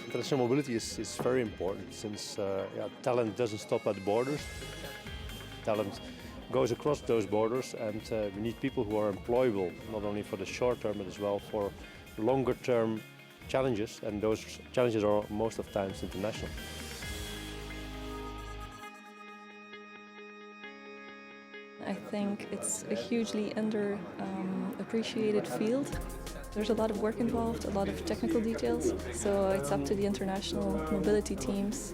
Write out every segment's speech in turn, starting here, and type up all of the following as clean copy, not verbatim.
International mobility is very important since talent doesn't stop at the borders. Talent goes across those borders, and we need people who are employable, not only for the short term but as well for longer term challenges, and those challenges are most of the times international. I think it's a hugely underappreciated field. There's a lot of work involved, a lot of technical details, so it's up to the international mobility teams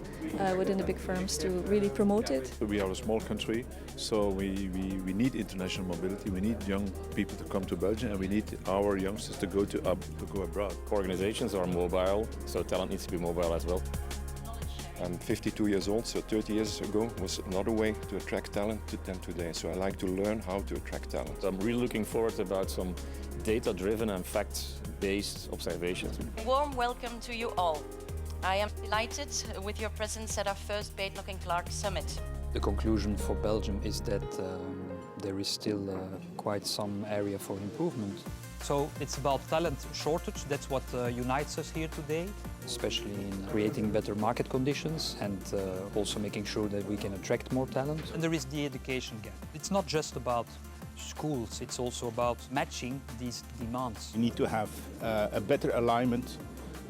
within the big firms to really promote it. We are a small country, so we need international mobility. We need young people to come to Belgium, and we need our youngsters to go abroad. Organizations are mobile, so talent needs to be mobile as well. I'm 52 years old, so 30 years ago was another way to attract talent than today. So I like to learn how to attract talent. I'm really looking forward about some data-driven and fact-based observations. Warm welcome to you all. I am delighted with your presence at our first Badenoch Clark Summit. The conclusion for Belgium is that there is still quite some area for improvement. So it's about talent shortage, that's what unites us here today. Especially in creating better market conditions and also making sure that we can attract more talent. And there is the education gap. It's not just about schools, it's also about matching these demands. We need to have a better alignment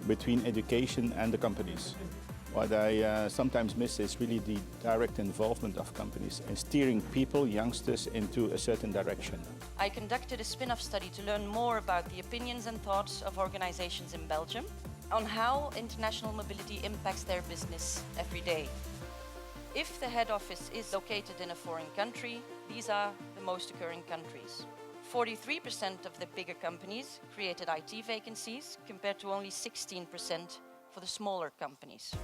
between education and the companies. What I sometimes miss is really the direct involvement of companies and steering people, youngsters, into a certain direction. I conducted a spin-off study to learn more about the opinions and thoughts of organizations in Belgium on how international mobility impacts their business every day. If the head office is located in a foreign country, these are the most occurring countries. 43% of the bigger companies created IT vacancies compared to only 16% for the smaller companies.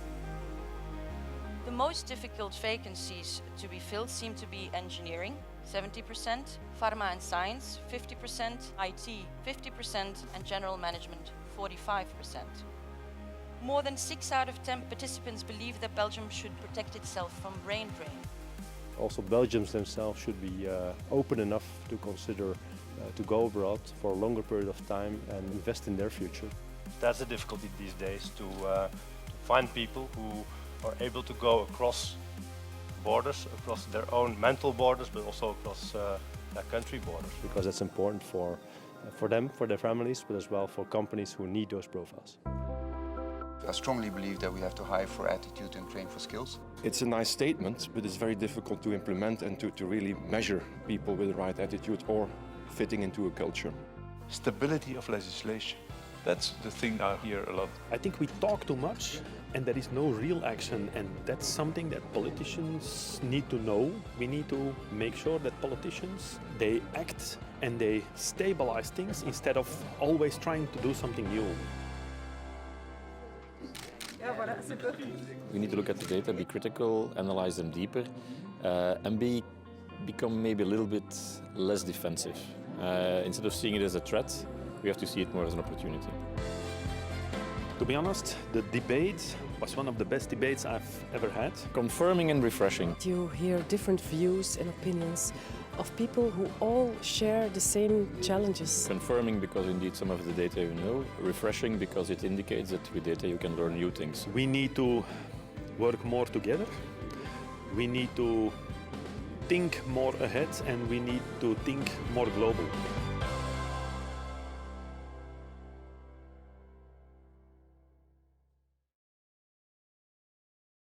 The most difficult vacancies to be filled seem to be engineering, 70%, pharma and science, 50%, IT, 50%, and general management, 45%. More than 6 out of 10 participants believe that Belgium should protect itself from brain drain. Also, Belgians themselves should be open enough to consider to go abroad for a longer period of time and invest in their future. That's the difficulty these days, to find people who are able to go across borders, across their own mental borders, but also across their country borders. Because that's important for them, for their families, but as well for companies who need those profiles. I strongly believe that we have to hire for attitude and train for skills. It's a nice statement, but it's very difficult to implement and to really measure people with the right attitude or fitting into a culture. Stability of legislation. That's the thing I hear a lot. I think we talk too much and there is no real action, and that's something that politicians need to know. We need to make sure that politicians, they act and they stabilize things instead of always trying to do something new. We need to look at the data, be critical, analyze them deeper, and become maybe a little bit less defensive. Instead of seeing it as a threat, we have to see it more as an opportunity. To be honest, the debate was one of the best debates I've ever had. Confirming and refreshing. You hear different views and opinions of people who all share the same challenges. Confirming because indeed some of the data you know, refreshing because it indicates that with data you can learn new things. We need to work more together, we need to think more ahead, and we need to think more global.